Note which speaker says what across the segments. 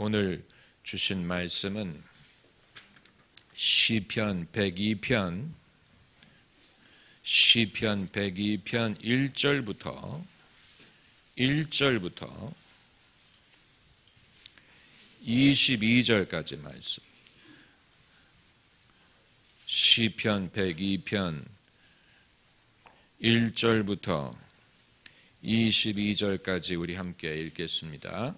Speaker 1: 오늘 주신 말씀은 시편 102편 1절부터 22절까지 말씀. 시편 102편 1절부터 22절까지 우리 함께 읽겠습니다.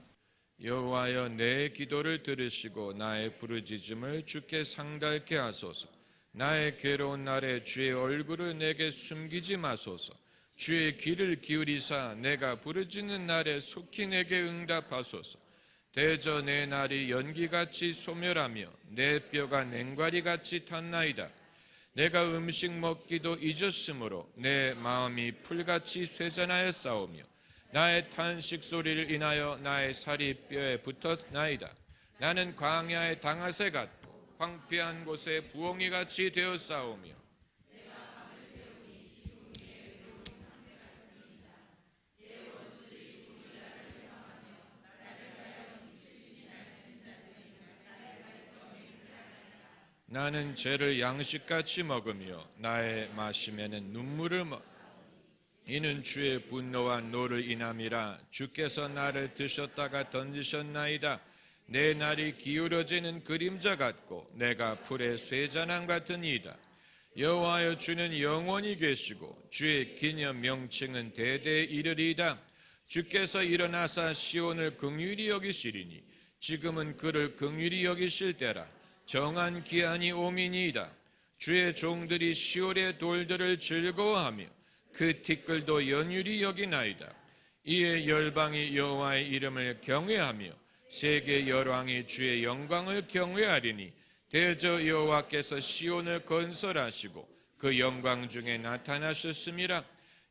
Speaker 1: 여호와여, 내 기도를 들으시고 나의 부르짖음을 주께 상달케 하소서. 나의 괴로운 날에 주의 얼굴을 내게 숨기지 마소서. 주의 귀를 기울이사 내가 부르짖는 날에 속히 내게 응답하소서. 대저 내 날이 연기같이 소멸하며 내 뼈가 냉과리같이 탔나이다. 내가 음식 먹기도 잊었으므로 내 마음이 풀같이 쇠잔하였사오며 나의 탄식 소리를 인하여 나의 살이 뼈에 붙었나이다. 나는 광야의 당아새 같고 황폐한 곳에 부엉이같이 되었사오며 나는 죄를 양식같이 먹으며 나의 마심에는 눈물을 이는 주의 분노와 노를 인함이라. 주께서 나를 드셨다가 던지셨나이다. 내 날이 기울어지는 그림자 같고 내가 풀의 쇠잔함 같은 이다. 여호와여, 주는 영원히 계시고 주의 기념 명칭은 대대에 이르리이다. 주께서 일어나사 시온을 긍휼히 여기시리니 지금은 그를 긍휼히 여기실 때라. 정한 기한이 오미니이다. 주의 종들이 시올의 돌들을 즐거워하며 그 티끌도 연율이 여기나이다. 이에 열방이 여호와의 이름을 경외하며 세계 열왕이 주의 영광을 경외하리니 대저 여호와께서 시온을 건설하시고 그 영광 중에 나타나셨음이라.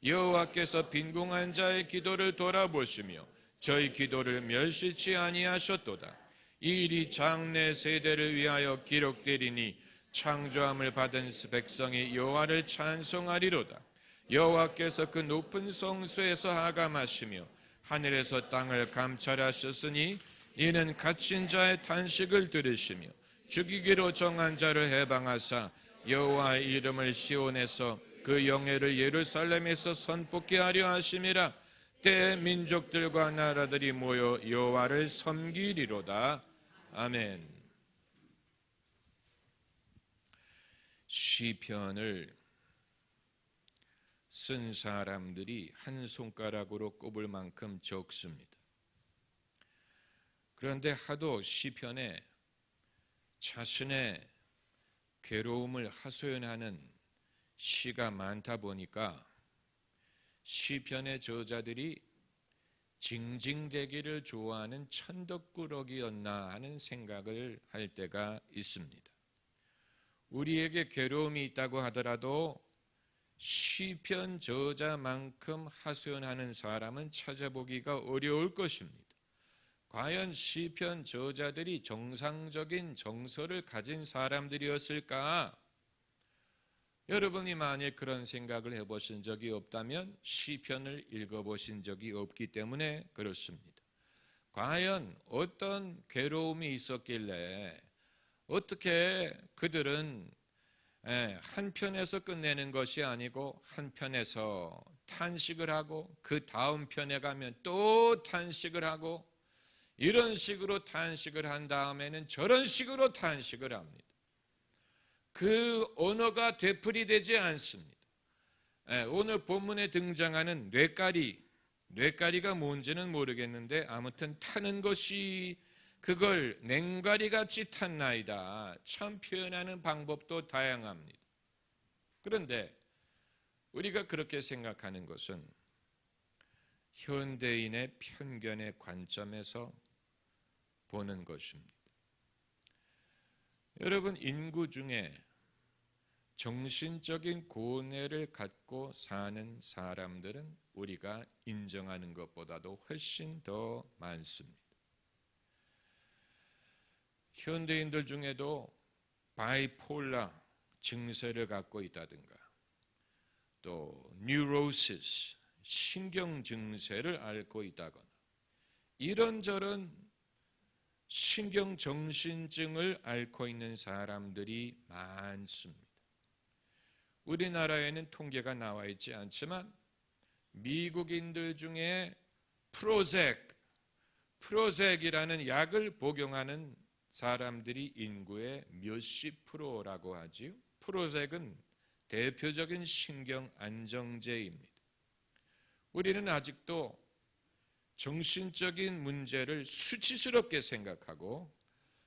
Speaker 1: 여호와께서 빈궁한 자의 기도를 돌아보시며 저희 기도를 멸시치 아니하셨도다. 이 일이 장래 세대를 위하여 기록되리니 창조함을 받은 백성이 여호와를 찬송하리로다. 여호와께서 그 높은 성소에서 하감하시며 하늘에서 땅을 감찰하셨으니 이는 갇힌 자의 탄식을 들으시며 죽이기로 정한 자를 해방하사 여호와의 이름을 시온에서 그 영예를 예루살렘에서 선포케 하려 하심이라. 때에 민족들과 나라들이 모여 여호와를 섬기리로다. 아멘. 시편을 쓴 사람들이 한 손가락으로 꼽을 만큼 적습니다. 그런데 하도 시편에 자신의 괴로움을 하소연하는 시가 많다 보니까 시편의 저자들이 징징대기를 좋아하는 천덕꾸러기였나 하는 생각을 할 때가 있습니다. 우리에게 괴로움이 있다고 하더라도 시편 저자만큼 하소연하는 사람은 찾아보기가 어려울 것입니다. 과연 시편 저자들이 정상적인 정서를 가진 사람들이었을까? 여러분이 만일 그런 생각을 해보신 적이 없다면 시편을 읽어보신 적이 없기 때문에 그렇습니다. 과연 어떤 괴로움이 있었길래 어떻게 그들은 한편에서 끝내는 것이 아니고 한편에서 탄식을 하고 그 다음 편에 가면 또 탄식을 하고 이런 식으로 탄식을 한 다음에는 저런 식으로 탄식을 합니다. 그 언어가 되풀이되지 않습니다. 오늘 본문에 등장하는 뇌까리가 뭔지는 모르겠는데 아무튼 타는 것이 그걸 냉가리같이 탔나이다. 참 표현하는 방법도 다양합니다. 그런데 우리가 그렇게 생각하는 것은 현대인의 편견의 관점에서 보는 것입니다. 여러분, 인구 중에 정신적인 고뇌를 갖고 사는 사람들은 우리가 인정하는 것보다도 훨씬 더 많습니다. 현대인들 중에도 바이폴라 증세를 갖고 있다든가 또 뉴로시스 신경 증세를 앓고 있다거나 이런저런 신경정신증을 앓고 있는 사람들이 많습니다. 우리나라에는 통계가 나와 있지 않지만 미국인들 중에 프로젝이라는 약을 복용하는 사람들이 인구의 몇십 프로라고 하지요. 프로젝은 대표적인 신경 안정제입니다. 우리는 아직도 정신적인 문제를 수치스럽게 생각하고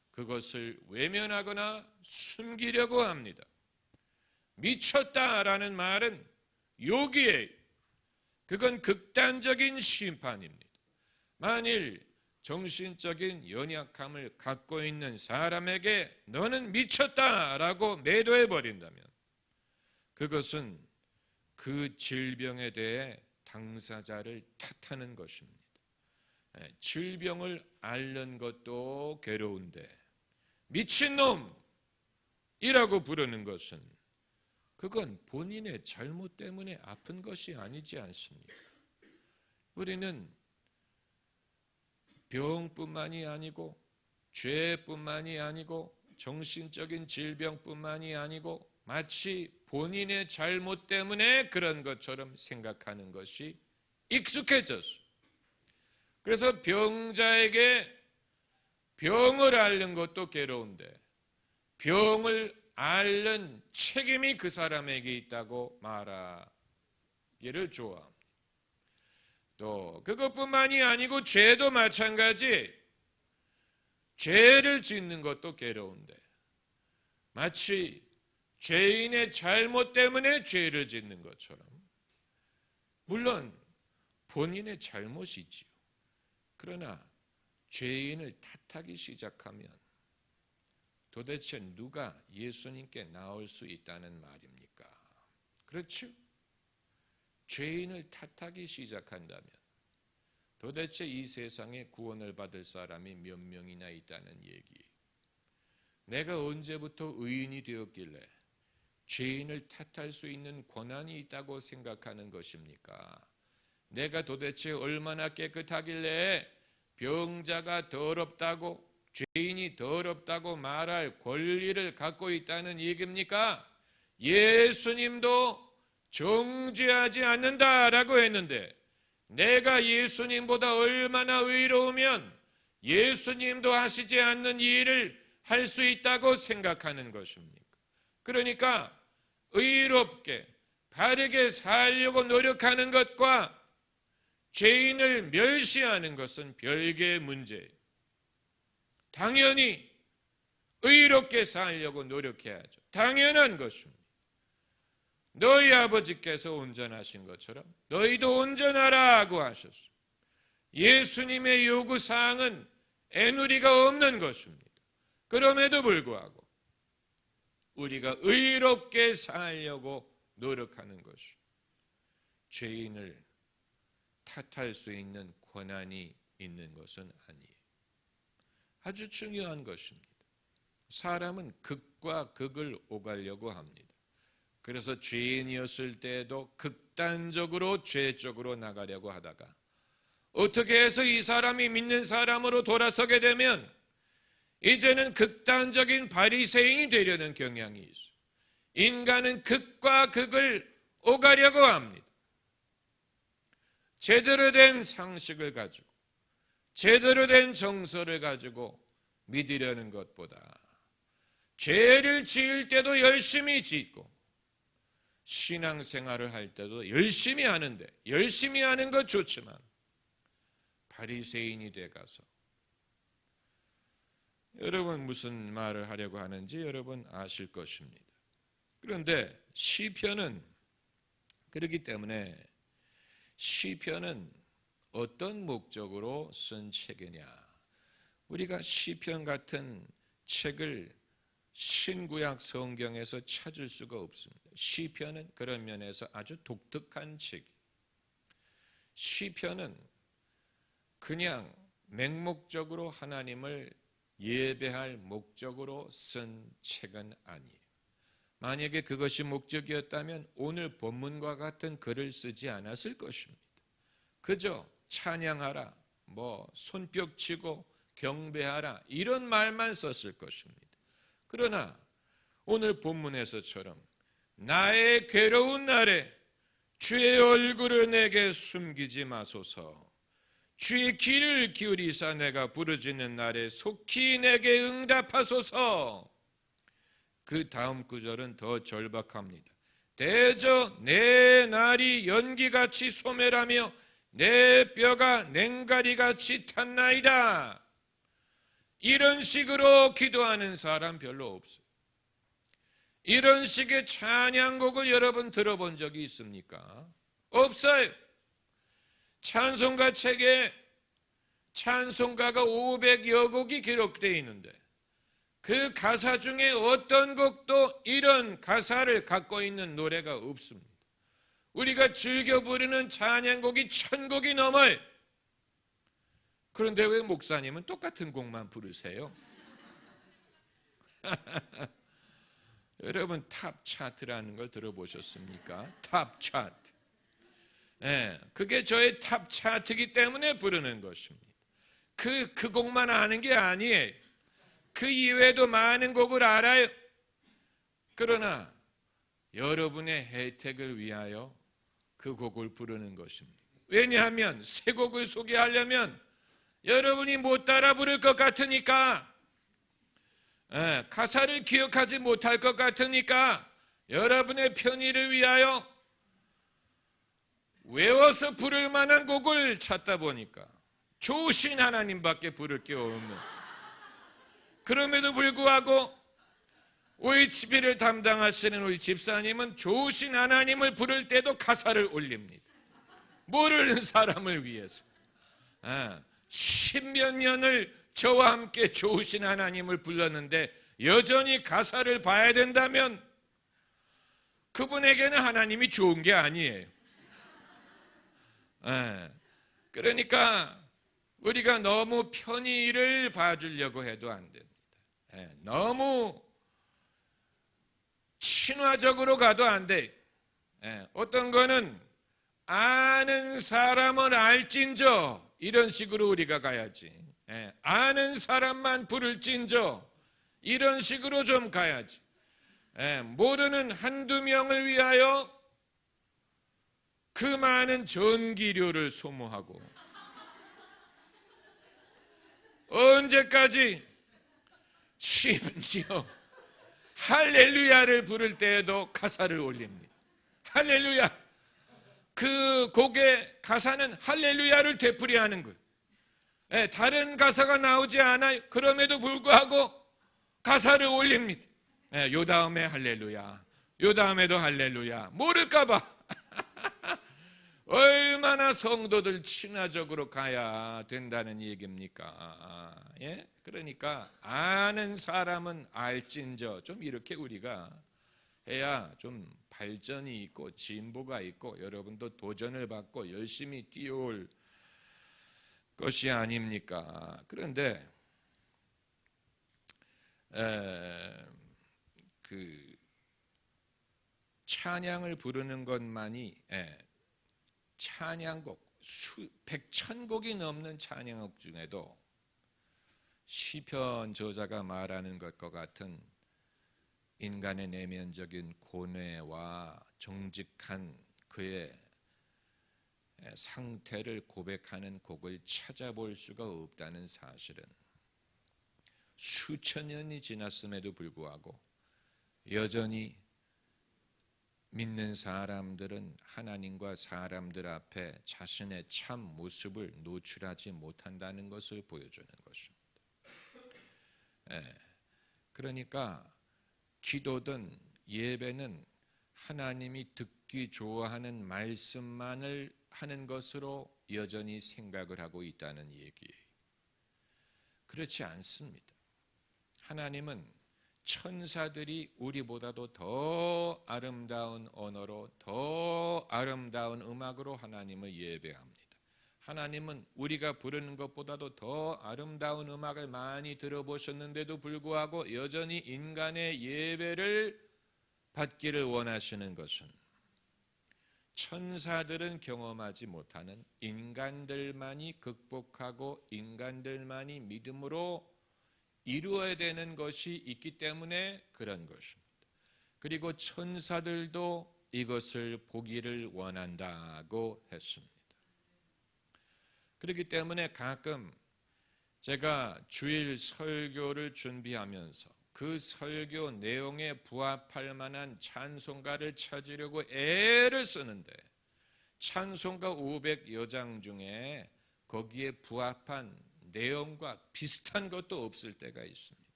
Speaker 1: 그것을 외면하거나 숨기려고 합니다. 미쳤다라는 말은 욕이에요. 그건 극단적인 심판입니다. 만일 정신적인 연약함을 갖고 있는 사람에게 너는 미쳤다라고 매도해 버린다면 그것은 그 질병에 대해 당사자를 탓하는 것입니다. 질병을 앓는 것도 괴로운데 미친놈이라고 부르는 것은 그건 본인의 잘못 때문에 아픈 것이 아니지 않습니까? 우리는 병뿐만이 아니고 죄뿐만이 아니고 정신적인 질병뿐만이 아니고 마치 본인의 잘못 때문에 그런 것처럼 생각하는 것이 익숙해졌어요. 그래서 병자에게 병을 앓는 것도 괴로운데 병을 앓는 책임이 그 사람에게 있다고 말하기를 좋아합니다. 또 그것뿐만이 아니고 죄도 마찬가지. 죄를 짓는 것도 괴로운데 마치 죄인의 잘못 때문에 죄를 짓는 것처럼 물론 본인의 잘못이지요. 그러나 죄인을 탓하기 시작하면 도대체 누가 예수님께 나올 수 있다는 말입니까? 그렇죠? 죄인을 탓하기 시작한다면 도대체 이 세상에 구원을 받을 사람이 몇 명이나 있다는 얘기예요. 내가 언제부터 의인이 되었길래 죄인을 탓할 수 있는 권한이 있다고 생각하는 것입니까? 내가 도대체 얼마나 깨끗하길래 병자가 더럽다고 죄인이 더럽다고 말할 권리를 갖고 있다는 얘기입니까? 예수님도 정죄하지 않는다라고 했는데 내가 예수님보다 얼마나 의로우면 예수님도 하시지 않는 일을 할 수 있다고 생각하는 것입니까? 그러니까 의롭게 바르게 살려고 노력하는 것과 죄인을 멸시하는 것은 별개의 문제예요. 당연히 의롭게 살려고 노력해야죠. 당연한 것입니다. 너희 아버지께서 온전하신 것처럼 너희도 온전하라고 하셨어요. 예수님의 요구사항은 애누리가 없는 것입니다. 그럼에도 불구하고 우리가 의롭게 살려고 노력하는 것이 죄인을 탓할 수 있는 권한이 있는 것은 아니에요. 아주 중요한 것입니다. 사람은 극과 극을 오가려고 합니다. 그래서 죄인이었을 때에도 극단적으로 죄 쪽으로 나가려고 하다가 어떻게 해서 이 사람이 믿는 사람으로 돌아서게 되면 이제는 극단적인 바리새인이 되려는 경향이 있어요. 인간은 극과 극을 오가려고 합니다. 제대로 된 상식을 가지고 제대로 된 정서를 가지고 믿으려는 것보다 죄를 지을 때도 열심히 짓고 신앙생활을 할 때도 열심히 하는데 열심히 하는 것 좋지만 바리새인이 돼가서 여러분 무슨 말을 하려고 하는지 여러분 아실 것입니다. 그런데 시편은 그렇기 때문에 시편은 어떤 목적으로 쓴 책이냐? 우리가 시편 같은 책을 신구약 성경에서 찾을 수가 없습니다. 시편은 그런 면에서 아주 독특한 책. 시편은 그냥 맹목적으로 하나님을 예배할 목적으로 쓴 책은 아니에요. 만약에 그것이 목적이었다면 오늘 본문과 같은 글을 쓰지 않았을 것입니다. 그저 찬양하라, 손뼉치고 경배하라 이런 말만 썼을 것입니다. 그러나 오늘 본문에서처럼 나의 괴로운 날에 주의 얼굴을 내게 숨기지 마소서, 주의 귀를 기울이사 내가 부르짖는 날에 속히 내게 응답하소서. 그 다음 구절은 더 절박합니다. 대저 내 날이 연기같이 소멸하며 내 뼈가 냉가리같이 탔나이다. 이런 식으로 기도하는 사람 별로 없어요. 이런 식의 찬양곡을 여러분 들어본 적이 있습니까? 없어요. 찬송가 책에 찬송가가 500여 곡이 기록되어 있는데 그 가사 중에 어떤 곡도 이런 가사를 갖고 있는 노래가 없습니다. 우리가 즐겨 부르는 찬양곡이 1000곡이 넘어요. 그런데 왜 목사님은 똑같은 곡만 부르세요? 여러분 탑 차트라는 걸 들어보셨습니까? 탑 차트. 네, 그게 저의 탑 차트이기 때문에 부르는 것입니다. 그 곡만 아는 게 아니에요. 그 이외에도 많은 곡을 알아요. 그러나 여러분의 혜택을 위하여 그 곡을 부르는 것입니다. 왜냐하면 새 곡을 소개하려면 여러분이 못 따라 부를 것 같으니까, 가사를 기억하지 못할 것 같으니까 여러분의 편의를 위하여 외워서 부를 만한 곡을 찾다 보니까 좋으신 하나님밖에 부를 게 없는, 그럼에도 불구하고 OHB를 담당하시는 우리 집사님은 좋으신 하나님을 부를 때도 가사를 올립니다. 모르는 사람을 위해서. 10몇 년을 저와 함께 좋으신 하나님을 불렀는데 여전히 가사를 봐야 된다면 그분에게는 하나님이 좋은 게 아니에요. 그러니까 우리가 너무 편의를 봐주려고 해도 안 됩니다. 너무 친화적으로 가도 안 돼. 어떤 거는 아는 사람은 알진저 이런 식으로 우리가 가야지. 아는 사람만 부를진저 이런 식으로 좀 가야지. 모르는 한두 명을 위하여 그 많은 전기료를 소모하고 언제까지, 심지어 할렐루야를 부를 때에도 가사를 올립니다. 할렐루야. 그 곡의 가사는 할렐루야를 되풀이하는 거예요. 다른 가사가 나오지 않아요. 그럼에도 불구하고 가사를 올립니다. 요 다음에 할렐루야, 요 다음에도 할렐루야. 모를까 봐. 얼마나 성도들 친화적으로 가야 된다는 얘기입니까? 그러니까 아는 사람은 알진저 좀 이렇게 우리가 해야 좀 발전이 있고 진보가 있고 여러분도 도전을 받고 열심히 뛰어올 것이 아닙니까? 그런데 그 찬양을 부르는 것만이, 찬양곡 100,000곡이 넘는 찬양곡 중에도 시편 저자가 말하는 것과 같은 인간의 내면적인 고뇌와 정직한 그의 상태를 고백하는 곡을 찾아볼 수가 없다는 사실은 수천 년이 지났음에도 불구하고 여전히 믿는 사람들은 하나님과 사람들 앞에 자신의 참 모습을 노출하지 못한다는 것을 보여주는 것입니다. 그러니까 기도든 예배는 하나님이 듣기 좋아하는 말씀만을 하는 것으로 여전히 생각을 하고 있다는 얘기예요. 그렇지 않습니다. 하나님은 천사들이 우리보다도 더 아름다운 언어로, 더 아름다운 음악으로 하나님을 예배합니다. 하나님은 우리가 부르는 것보다도 더 아름다운 음악을 많이 들어보셨는데도 불구하고 여전히 인간의 예배를 받기를 원하시는 것은 천사들은 경험하지 못하는 인간들만이 극복하고 인간들만이 믿음으로 이루어야 되는 것이 있기 때문에 그런 것입니다. 그리고 천사들도 이것을 보기를 원한다고 했습니다. 그렇기 때문에 가끔 제가 주일 설교를 준비하면서 그 설교 내용에 부합할 만한 찬송가를 찾으려고 애를 쓰는데 찬송가 500여 장 중에 거기에 부합한 내용과 비슷한 것도 없을 때가 있습니다.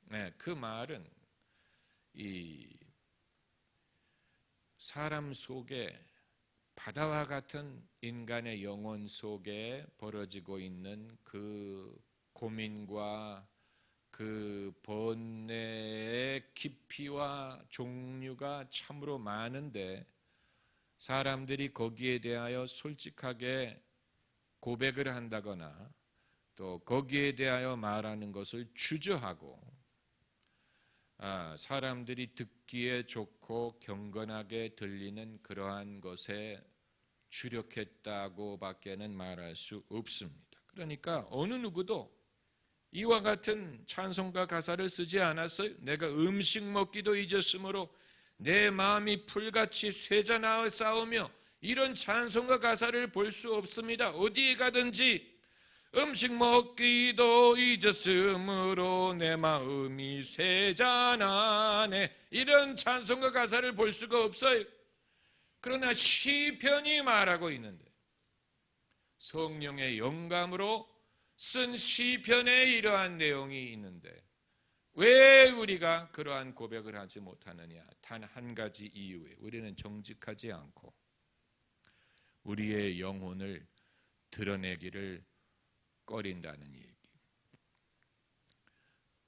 Speaker 1: 네, 그 말은 이 사람 속에 바다와 같은 인간의 영혼 속에 벌어지고 있는 그 고민과 그 번뇌의 깊이와 종류가 참으로 많은데 사람들이 거기에 대하여 솔직하게 고백을 한다거나 또 거기에 대하여 말하는 것을 주저하고 사람들이 듣기에 좋고 경건하게 들리는 그러한 것에 주력했다고 밖에는 말할 수 없습니다. 그러니까 어느 누구도 이와 같은 찬송가 가사를 쓰지 않았어요. 내가 음식 먹기도 잊었으므로 내 마음이 풀같이 쇠자 싸우며 이런 찬송가 가사를 볼 수 없습니다. 어디에 가든지 음식 먹기도 잊었으므로 내 마음이 쇠잔하네 이런 찬송가 가사를 볼 수가 없어요. 그러나 시편이 말하고 있는데 성령의 영감으로 쓴 시편에 이러한 내용이 있는데 왜 우리가 그러한 고백을 하지 못하느냐? 단 한 가지 이유에 우리는 정직하지 않고 우리의 영혼을 드러내기를 꺼린다는 얘기.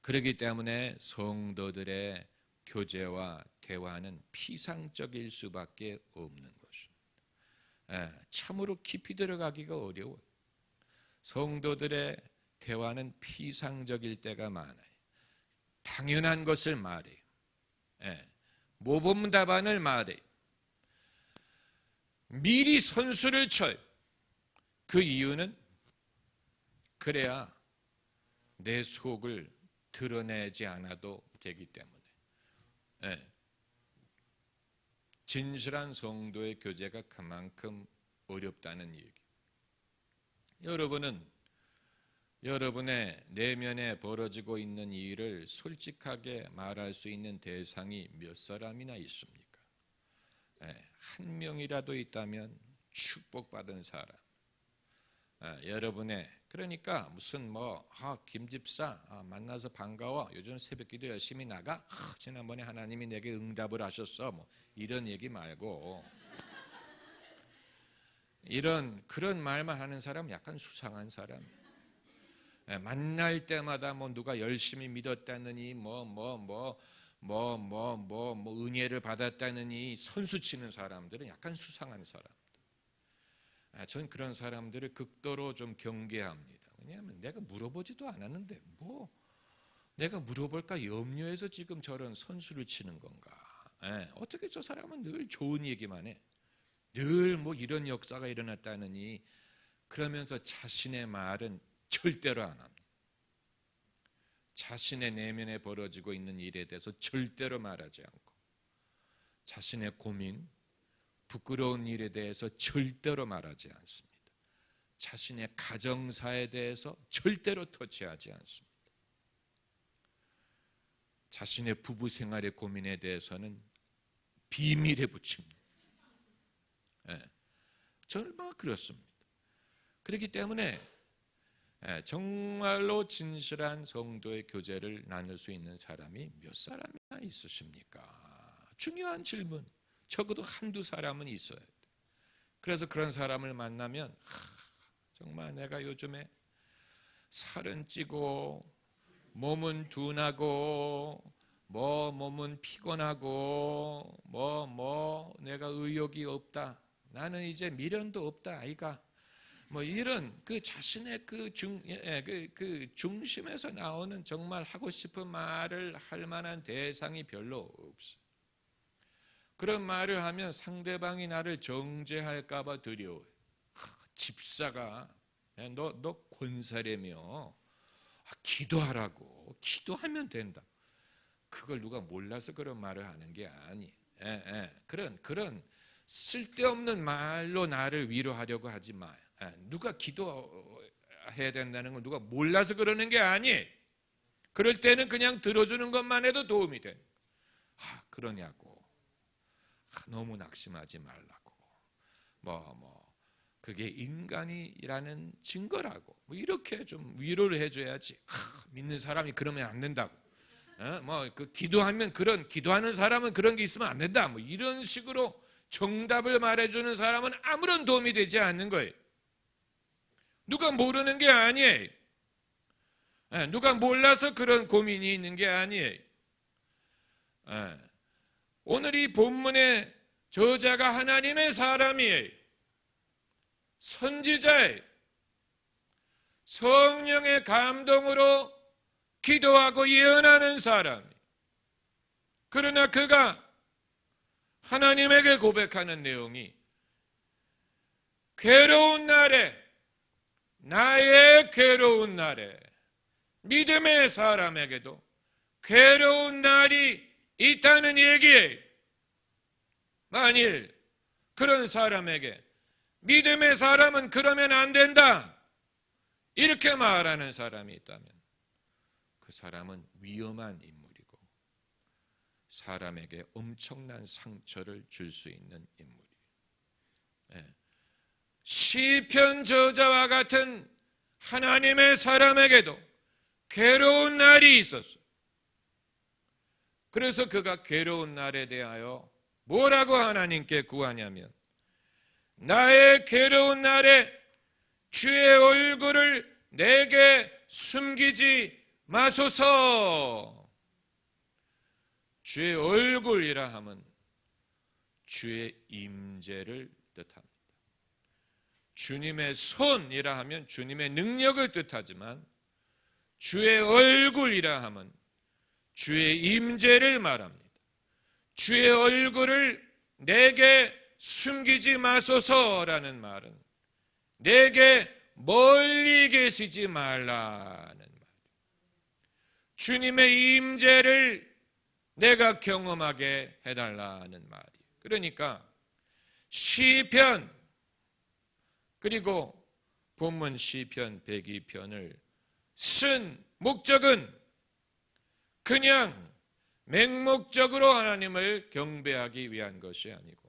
Speaker 1: 그렇기 때문에 성도들의 교제와 대화는 피상적일 수밖에 없는 것입니다. 참으로 깊이 들어가기가 어려워요. 성도들의 대화는 피상적일 때가 많아요. 당연한 것을 말해요. 모범 답안을 말해요. 미리 선수를 쳐요. 그 이유는 그래야 내 속을 드러내지 않아도 되기 때문에 진실한 성도의 교제가 그만큼 어렵다는 얘기. 여러분은 여러분의 내면에 벌어지고 있는 일을 솔직하게 말할 수 있는 대상이 몇 사람이나 있습니까? 한 명이라도 있다면 축복받은 사람. 여러분의 그러니까 무슨 김 집사 만나서 반가워. 요즘 새벽기도 열심히 나가. 지난번에 하나님이 내게 응답을 하셨어. 이런 얘기 말고 그런 말만 하는 사람 약간 수상한 사람. 만날 때마다 누가 열심히 믿었다느니 은혜를 받았다느니 선수 치는 사람들은 약간 수상한 사람. 전 그런 사람들을 극도로 좀 경계합니다. 왜냐하면 내가 물어보지도 않았는데 내가 물어볼까 염려해서 지금 저런 선수를 치는 건가. 어떻게 저 사람은 늘 좋은 얘기만 해. 늘 이런 역사가 일어났다느니 그러면서 자신의 말은 절대로 안 합니다. 자신의 내면에 벌어지고 있는 일에 대해서 절대로 말하지 않고 자신의 고민, 부끄러운 일에 대해서 절대로 말하지 않습니다. 자신의 가정사에 대해서 절대로 터치하지 않습니다. 자신의 부부 생활의 고민에 대해서는 비밀에 붙입니다. 저는 그렇습니다. 그렇기 때문에 정말로 진실한 성도의 교제를 나눌 수 있는 사람이 몇 사람이나 있으십니까? 중요한 질문. 적어도 한두 사람은 있어야 돼. 그래서 그런 사람을 만나면 정말 내가 요즘에 살은 찌고 몸은 둔하고 몸은 피곤하고 내가 의욕이 없다. 나는 이제 미련도 없다 아이가. 이런 그 자신의 그 중심에서 나오는 정말 하고 싶은 말을 할 만한 대상이 별로 없어요. 그런 말을 하면 상대방이 나를 정죄할까 봐 두려워요. 집사가 너 권사라며 기도하라고. 기도하면 된다. 그걸 누가 몰라서 그런 말을 하는 게 아니. 그런 쓸데없는 말로 나를 위로하려고 하지 마. 누가 기도해야 된다는 건 누가 몰라서 그러는 게 아니. 그럴 때는 그냥 들어주는 것만 해도 도움이 돼. 그러냐고. 너무 낙심하지 말라고. 그게 인간이라는 증거라고. 이렇게 좀 위로를 해줘야지. 믿는 사람이 그러면 안 된다고. 기도하면 기도하는 사람은 그런 게 있으면 안 된다. 이런 식으로 정답을 말해주는 사람은 아무런 도움이 되지 않는 거예요. 누가 모르는 게 아니에요. 누가 몰라서 그런 고민이 있는 게 아니에요. 오늘 이 본문의 저자가 하나님의 사람이에요. 선지자예요. 성령의 감동으로 기도하고 예언하는 사람. 그러나 그가 하나님에게 고백하는 내용이 괴로운 날에, 나의 괴로운 날에, 믿음의 사람에게도 괴로운 날이 있다는 얘기예요. 만일 그런 사람에게 믿음의 사람은 그러면 안 된다, 이렇게 말하는 사람이 있다면 그 사람은 위험한 인물이고 사람에게 엄청난 상처를 줄 수 있는 인물이에요. 시편 저자와 같은 하나님의 사람에게도 괴로운 날이 있었어요. 그래서 그가 괴로운 날에 대하여 뭐라고 하나님께 구하냐면, 나의 괴로운 날에 주의 얼굴을 내게 숨기지 마소서. 주의 얼굴이라 하면 주의 임재를 뜻합니다. 주님의 손이라 하면 주님의 능력을 뜻하지만 주의 얼굴이라 하면 주의 임재를 말합니다. 주의 얼굴을 내게 숨기지 마소서라는 말은 내게 멀리 계시지 말라는 말이에요. 주님의 임재를 내가 경험하게 해달라는 말이에요. 그러니까 시편, 그리고 본문 시편 102편을 쓴 목적은 그냥 맹목적으로 하나님을 경배하기 위한 것이 아니고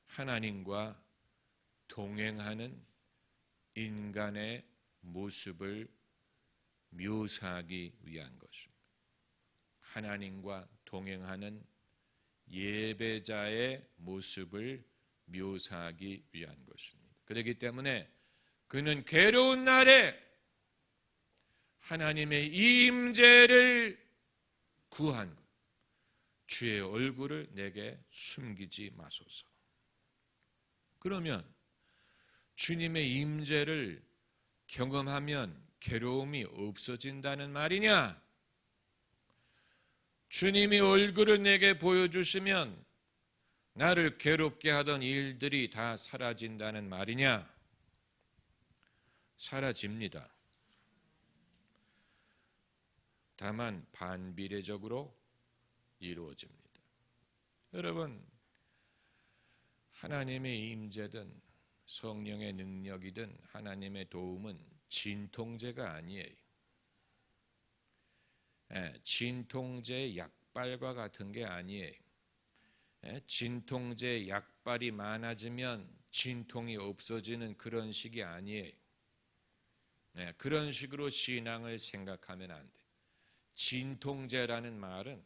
Speaker 1: 하나님과 동행하는 인간의 모습을 묘사하기 위한 것입니다. 하나님과 동행하는 예배자의 모습을 묘사하기 위한 것입니다. 그렇기 때문에 그는 괴로운 날에 하나님의 임재를 구한 것, 주의 얼굴을 내게 숨기지 마소서. 그러면 주님의 임재를 경험하면 괴로움이 없어진다는 말이냐? 주님이 얼굴을 내게 보여주시면 나를 괴롭게 하던 일들이 다 사라진다는 말이냐? 사라집니다. 다만 반비례적으로 이루어집니다. 여러분, 하나님의 임재든 성령의 능력이든 하나님의 도움은 진통제가 아니에요. 진통제 약발과 같은 게 아니에요. 진통제 약발이 많아지면 진통이 없어지는 그런 식이 아니에요. 그런 식으로 신앙을 생각하면 안 돼. 진통제라는 말은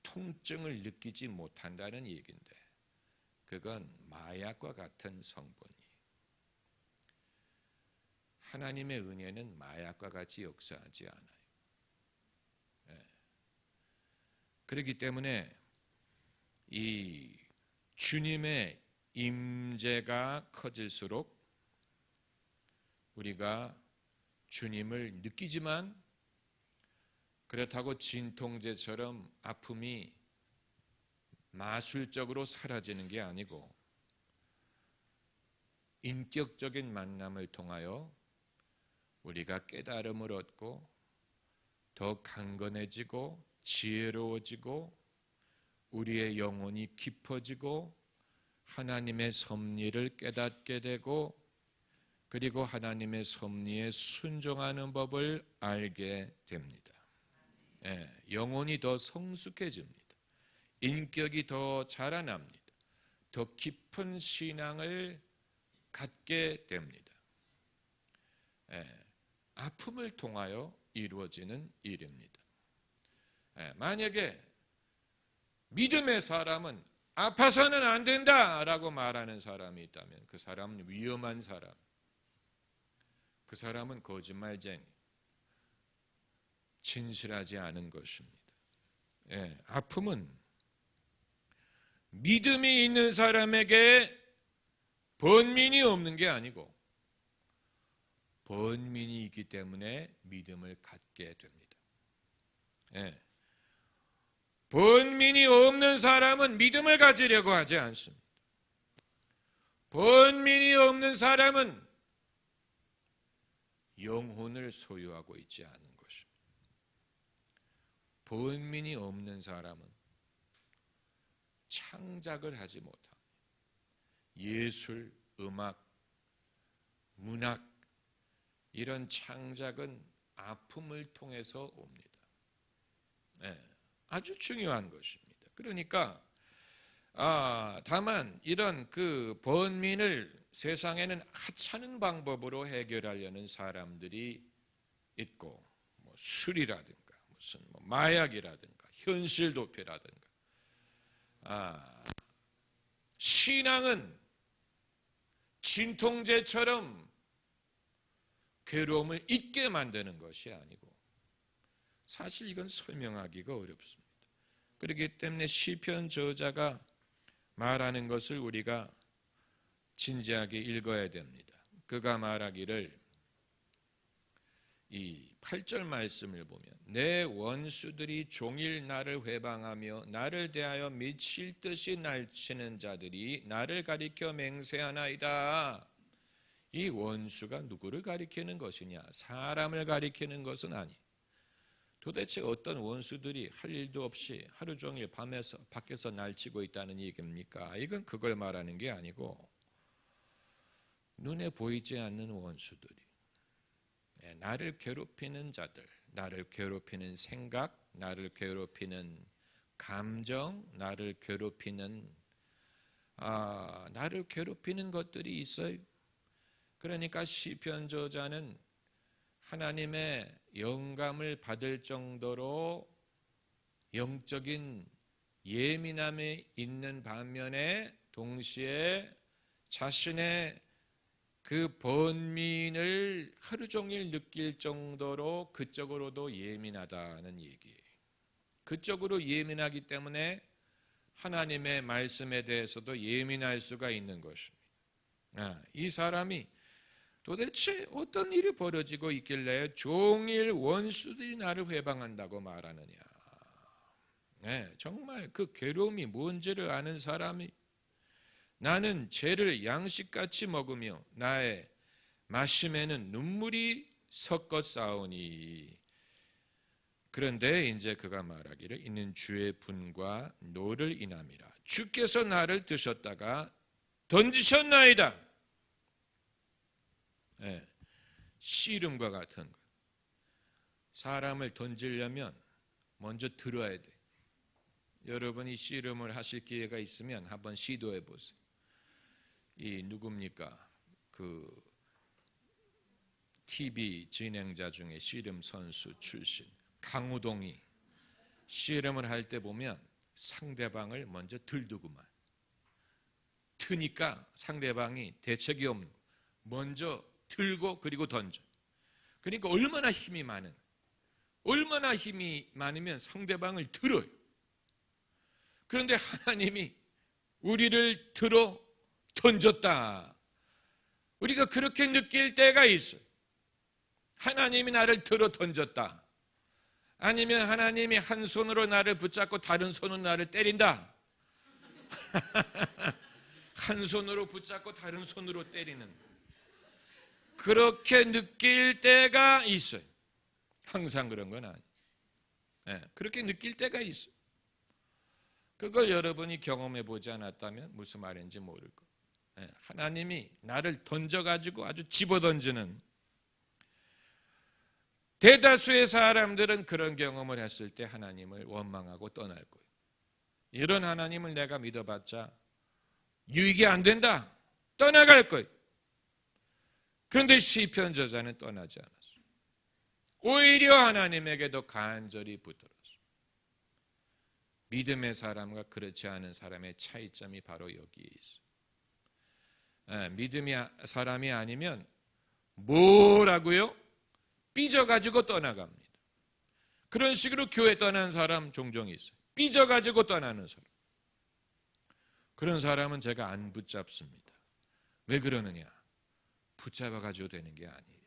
Speaker 1: 통증을 느끼지 못한다는 얘기인데 그건 마약과 같은 성분이. 하나님의 은혜는 마약과 같이 역사하지 않아요. 그렇기 때문에 이 주님의 임재가 커질수록 우리가 주님을 느끼지만 그렇다고 진통제처럼 아픔이 마술적으로 사라지는 게 아니고 인격적인 만남을 통하여 우리가 깨달음을 얻고 더 강건해지고 지혜로워지고 우리의 영혼이 깊어지고 하나님의 섭리를 깨닫게 되고 그리고 하나님의 섭리에 순종하는 법을 알게 됩니다. 영혼이 더 성숙해집니다. 인격이 더 자라납니다. 더 깊은 신앙을 갖게 됩니다. 아픔을 통하여 이루어지는 일입니다. 만약에 믿음의 사람은 아파서는 안 된다라고 말하는 사람이 있다면 그 사람은 위험한 사람, 그 사람은 거짓말쟁이, 진실하지 않은 것입니다. 아픔은 믿음이 있는 사람에게 번민이 없는 게 아니고 번민이 있기 때문에 믿음을 갖게 됩니다. 번민이 없는 사람은 믿음을 가지려고 하지 않습니다. 번민이 없는 사람은 영혼을 소유하고 있지 않은 것입니다. 번민이 없는 사람은 창작을 하지 못합니다. 예술, 음악, 문학 이런 창작은 아픔을 통해서 옵니다. 아주 중요한 것입니다. 그러니까 다만 이런 그 번민을 세상에는 하찮은 방법으로 해결하려는 사람들이 있고 술이라든가 무슨 마약이라든가 현실 도피라든가 신앙은 진통제처럼 괴로움을 잊게 만드는 것이 아니고 사실 이건 설명하기가 어렵습니다. 그렇기 때문에 시편 저자가 말하는 것을 우리가 진지하게 읽어야 됩니다. 그가 말하기를 이 8절 말씀을 보면 내 원수들이 종일 나를 회방하며 나를 대하여 미칠 듯이 날치는 자들이 나를 가리켜 맹세하나이다. 이 원수가 누구를 가리키는 것이냐? 사람을 가리키는 것은 아니. 도대체 어떤 원수들이 할 일도 없이 하루 종일 밤에서 밖에서 날치고 있다는 얘기입니까? 이건 그걸 말하는 게 아니고 눈에 보이지 않는 원수들이 나를 괴롭히는 자들, 나를 괴롭히는 생각, 나를 괴롭히는 감정, 나를 괴롭히는 것들이 있어요. 그러니까 시편 저자는 하나님의 영감을 받을 정도로 영적인 예민함이 있는 반면에 동시에 자신의 그 번민을 하루 종일 느낄 정도로 그쪽으로도 예민하다는 얘기예요. 그쪽으로 예민하기 때문에 하나님의 말씀에 대해서도 예민할 수가 있는 것입니다. 이 사람이 도대체 어떤 일이 벌어지고 있길래 종일 원수들이 나를 회방한다고 말하느냐. 정말 그 괴로움이 뭔지를 아는 사람이 나는 죄를 양식같이 먹으며 나의 마심에는 눈물이 섞어 싸우니. 그런데 이제 그가 말하기를 이는 주의 분과 노를 인함이라. 주께서 나를 드셨다가 던지셨나이다. 씨름과 같은 것. 사람을 던지려면 먼저 들어야 돼. 여러분이 씨름을 하실 기회가 있으면 한번 시도해 보세요. 이 누굽니까? 그 TV 진행자 중에 씨름 선수 출신 강호동이 씨름을 할 때 보면 상대방을 먼저 들두고만 트니까 상대방이 대책이 없는 거. 먼저 들고 그리고 던져. 그러니까 얼마나 힘이 많으면 상대방을 들어요. 그런데 하나님이 우리를 들어 던졌다. 우리가 그렇게 느낄 때가 있어요. 하나님이 나를 들어 던졌다. 아니면 하나님이 한 손으로 나를 붙잡고 다른 손으로 나를 때린다. 한 손으로 붙잡고 다른 손으로 때리는, 그렇게 느낄 때가 있어요. 항상 그런 건 아니에요. 네, 그렇게 느낄 때가 있어요. 그걸 여러분이 경험해 보지 않았다면 무슨 말인지 모를 거예요. 네, 하나님이 나를 던져가지고 아주 집어던지는, 대다수의 사람들은 그런 경험을 했을 때 하나님을 원망하고 떠날 거예요. 이런 하나님을 내가 믿어봤자 유익이 안 된다, 떠나갈 거예요. 그런데 시편 저자는 떠나지 않았어요. 오히려 하나님에게 더 간절히 붙들었어요. 믿음의 사람과 그렇지 않은 사람의 차이점이 바로 여기에 있어요. 믿음의 사람이 아니면 뭐라고요? 삐져가지고 떠나갑니다. 그런 식으로 교회 떠난 사람 종종 있어요. 삐져가지고 떠나는 사람. 그런 사람은 제가 안 붙잡습니다. 왜 그러느냐? 붙잡아가지고 되는 게 아니에요.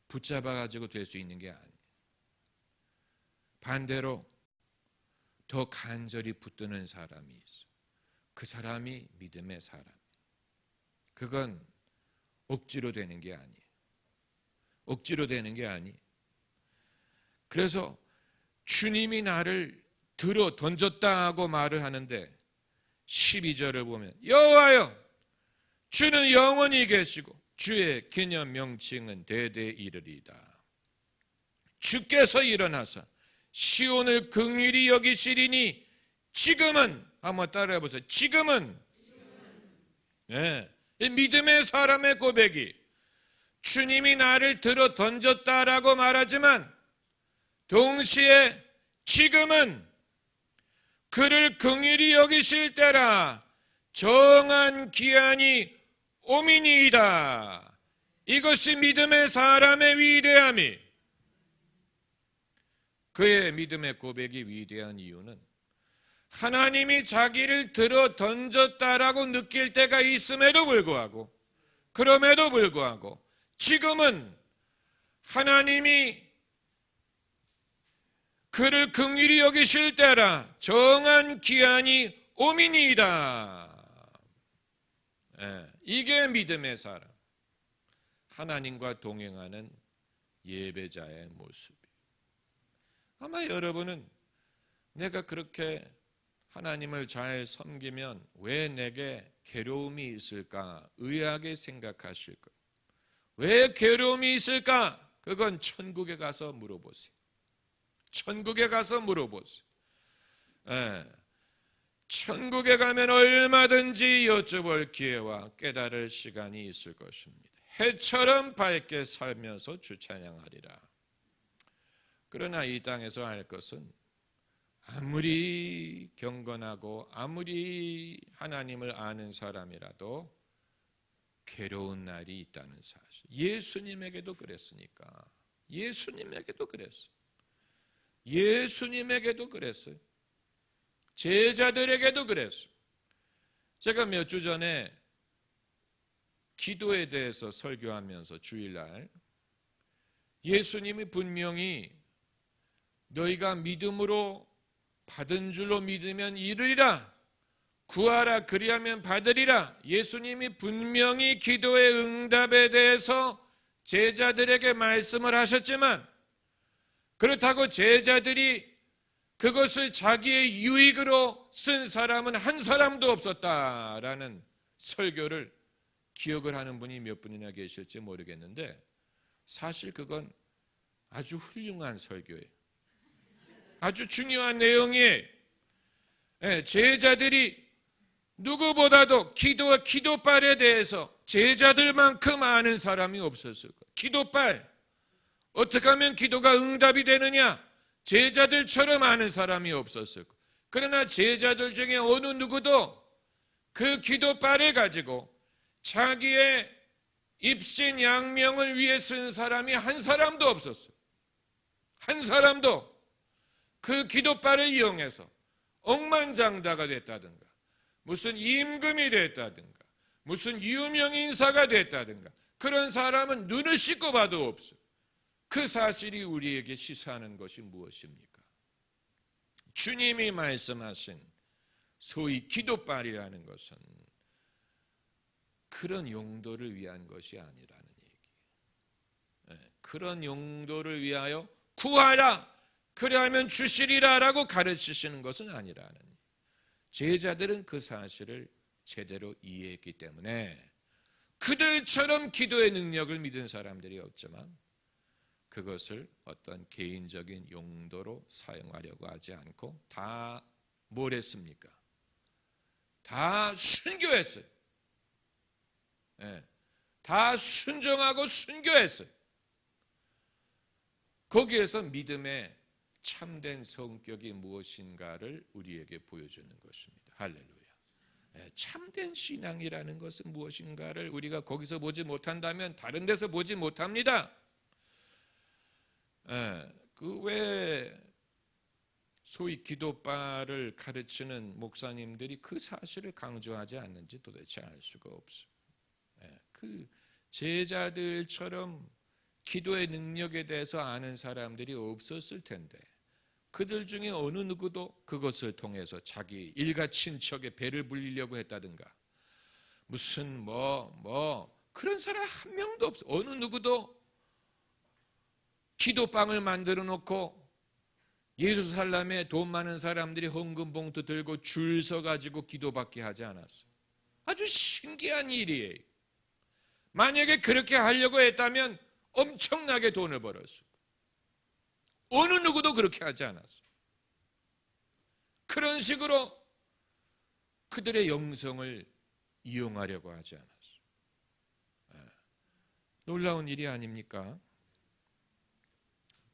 Speaker 1: 붙잡아가지고 될 수 있는 게 아니에요. 반대로 더 간절히 붙드는 사람이 있어요. 그 사람이 믿음의 사람. 그건 억지로 되는 게 아니에요. 억지로 되는 게 아니에요. 그래서 주님이 나를 들어 던졌다 하고 말을 하는데 12절을 보면 여호와여 주는 영원히 계시고 주의 기념 명칭은 대대 이르리이다. 주께서 일어나사 시온을 긍휼히 여기시리니 지금은, 한번 따라해 보세요. 지금은. 네. 믿음의 사람의 고백이 주님이 나를 들어 던졌다라고 말하지만 동시에 지금은 그를 긍휼히 여기실 때라 정한 기한이 오미니이다. 이것이 믿음의 사람의 위대함이, 그의 믿음의 고백이 위대한 이유는 하나님이 자기를 들어 던졌다라고 느낄 때가 있음에도 불구하고, 그럼에도 불구하고 지금은 하나님이 그를 긍휼히 여기실 때라 정한 기한이 오미니이다. 이게 믿음의 사람, 하나님과 동행하는 예배자의 모습이에요. 아마 여러분은 내가 그렇게 하나님을 잘 섬기면 왜 내게 괴로움이 있을까 의아하게 생각하실 거예요. 왜 괴로움이 있을까? 그건 천국에 가서 물어보세요. 천국에 가서 물어보세요. 천국에 가면 얼마든지 여쭤볼 기회와 깨달을 시간이 있을 것입니다. 해처럼 밝게 살면서 주 찬양하리라. 그러나 이 땅에서 할 것은 아무리 경건하고 아무리 하나님을 아는 사람이라도 괴로운 날이 있다는 사실. 예수님에게도 그랬으니까. 예수님에게도 그랬어요. 예수님에게도 그랬어요. 제자들에게도 그랬어요. 제가 몇 주 전에 기도에 대해서 설교하면서 주일날 예수님이 분명히 너희가 믿음으로 받은 줄로 믿으면 이르리라, 구하라 그리하면 받으리라. 예수님이 분명히 기도의 응답에 대해서 제자들에게 말씀을 하셨지만, 그렇다고 제자들이 그것을 자기의 유익으로 쓴 사람은 한 사람도 없었다라는 설교를 기억을 하는 분이 몇 분이나 계실지 모르겠는데, 사실 그건 아주 훌륭한 설교예요. 아주 중요한 내용이에요. 제자들이 누구보다도 기도와 기도빨에 대해서 제자들만큼 아는 사람이 없었을 거예요. 기도빨, 어떻게 하면 기도가 응답이 되느냐, 제자들처럼 아는 사람이 없었을 거예요. 그러나 제자들 중에 어느 누구도 그 기도빨을 가지고 자기의 입신 양명을 위해 쓴 사람이 한 사람도 없었어요. 한 사람도. 그 기도빨을 이용해서 억만장자가 됐다든가, 무슨 임금이 됐다든가, 무슨 유명인사가 됐다든가, 그런 사람은 눈을 씻고 봐도 없어요. 그 사실이 우리에게 시사하는 것이 무엇입니까? 주님이 말씀하신 소위 기도빨이라는 것은 그런 용도를 위한 것이 아니라는 얘기. 그런 용도를 위하여 구하라, 그리하면 주시리라 라고 가르치시는 것은 아니라는 얘기. 제자들은 그 사실을 제대로 이해했기 때문에 그들처럼 기도의 능력을 믿은 사람들이 없지만 그것을 어떤 개인적인 용도로 사용하려고 하지 않고 다 뭘 했습니까? 다 순교했어요. 다 순종하고 순교했어요. 거기에서 믿음의 참된 성격이 무엇인가를 우리에게 보여주는 것입니다. 할렐루야. 참된 신앙이라는 것은 무엇인가를 우리가 거기서 보지 못한다면 다른 데서 보지 못합니다. 그 왜 소위 기도빨을 가르치는 목사님들이 그 사실을 강조하지 않는지 도대체 알 수가 없어요. 그 제자들처럼 기도의 능력에 대해서 아는 사람들이 없었을 텐데 그들 중에 어느 누구도 그것을 통해서 자기 일가 친척의 배를 불리려고 했다든가 무슨 그런 사람 한 명도 없어. 어느 누구도 기도방을 만들어 놓고 예루살렘에 돈 많은 사람들이 헌금 봉투 들고 줄 서 가지고 기도받게 하지 않았어요. 아주 신기한 일이에요. 만약에 그렇게 하려고 했다면 엄청나게 돈을 벌었어요. 어느 누구도 그렇게 하지 않았어요. 그런 식으로 그들의 영성을 이용하려고 하지 않았어요. 놀라운 일이 아닙니까?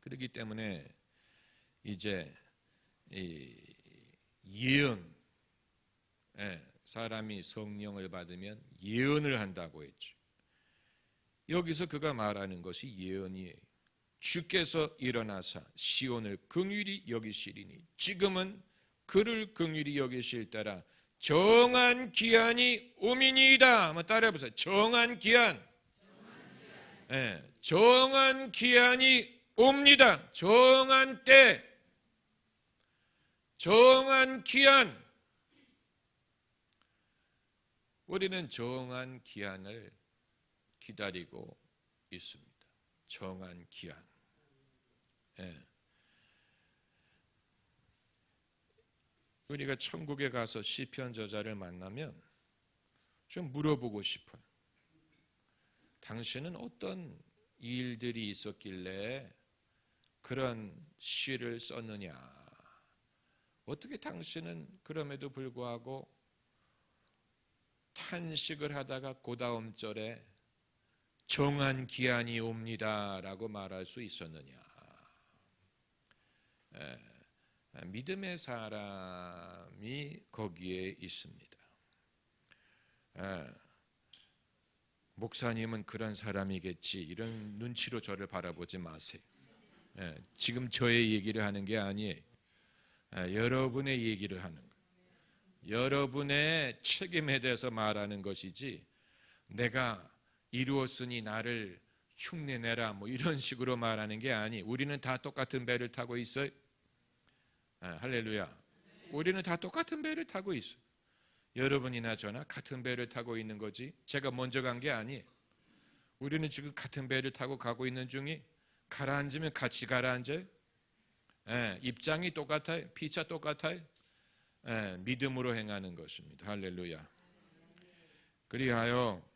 Speaker 1: 그렇기 때문에 이제 예언, 사람이 성령을 받으면 예언을 한다고 했죠. 여기서 그가 말하는 것이 예언이에요. 주께서 일어나사 시온을 긍휼히 여기시리니 지금은 그를 긍휼히 여기실 때라 정한 기한이 오미니이다. 한번 따라해보세요. 정한 기한. 정한 기한이 옵니다. 정한 때, 정한 기한. 우리는 정한 기한을 기다리고 있습니다. 정한 기한. 우리가 천국에 가서 시편 저자를 만나면 좀 물어보고 싶어요. 당신은 어떤 일들이 있었길래 그런 시를 썼느냐? 어떻게 당신은 그럼에도 불구하고 탄식을 하다가 그 다음 절에 정한 기한이 옵니다 라고 말할 수 있었느냐? 믿음의 사람이 거기에 있습니다. 목사님은 그런 사람이겠지 이런 눈치로 저를 바라보지 마세요. 지금 저의 얘기를 하는 게 아니에요. 여러분의 얘기를 하는 거예요. 여러분의 책임에 대해서 말하는 것이지 내가 이루었으니 나를 흉내내라 이런 식으로 말하는 게 아니. 우리는 다 똑같은 배를 타고 있어요. 할렐루야. 우리는 다 똑같은 배를 타고 있어요. 여러분이나 저나 같은 배를 타고 있는 거지 제가 먼저 간 게 아니에요. 우리는 지금 같은 배를 타고 가고 있는 중이 가라앉으면 같이 가라앉아요. 입장이 똑같아요. 피차 똑같아요. 믿음으로 행하는 것입니다. 할렐루야. 그리하여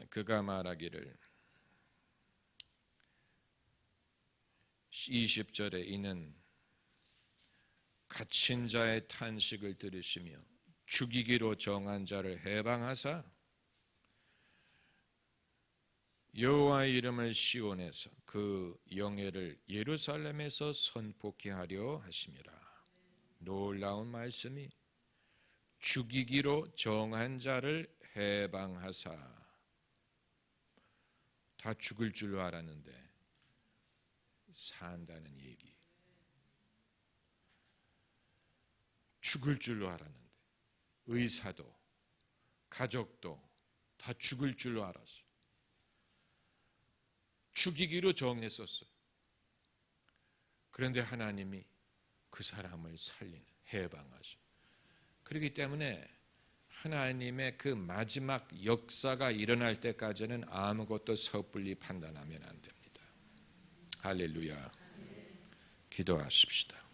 Speaker 1: 그가 말하기를 20절에 이는 갇힌 자의 탄식을 들으시며 죽이기로 정한 자를 해방하사 여호와의 이름을 시온에서 그 영예를 예루살렘에서 선포케 하려 하심이라. 놀라운 말씀이 죽이기로 정한 자를 해방하사. 다 죽을 줄 알았는데 산다는 얘기. 죽을 줄로 알았는데 의사도 가족도 다 죽을 줄로 알았어요. 죽이기로 정했었어요. 그런데 하나님이 그 사람을 살리는, 해방하셔. 그렇기 때문에 하나님의 그 마지막 역사가 일어날 때까지는 아무것도 섣불리 판단하면 안 됩니다. 할렐루야. 기도하십시다.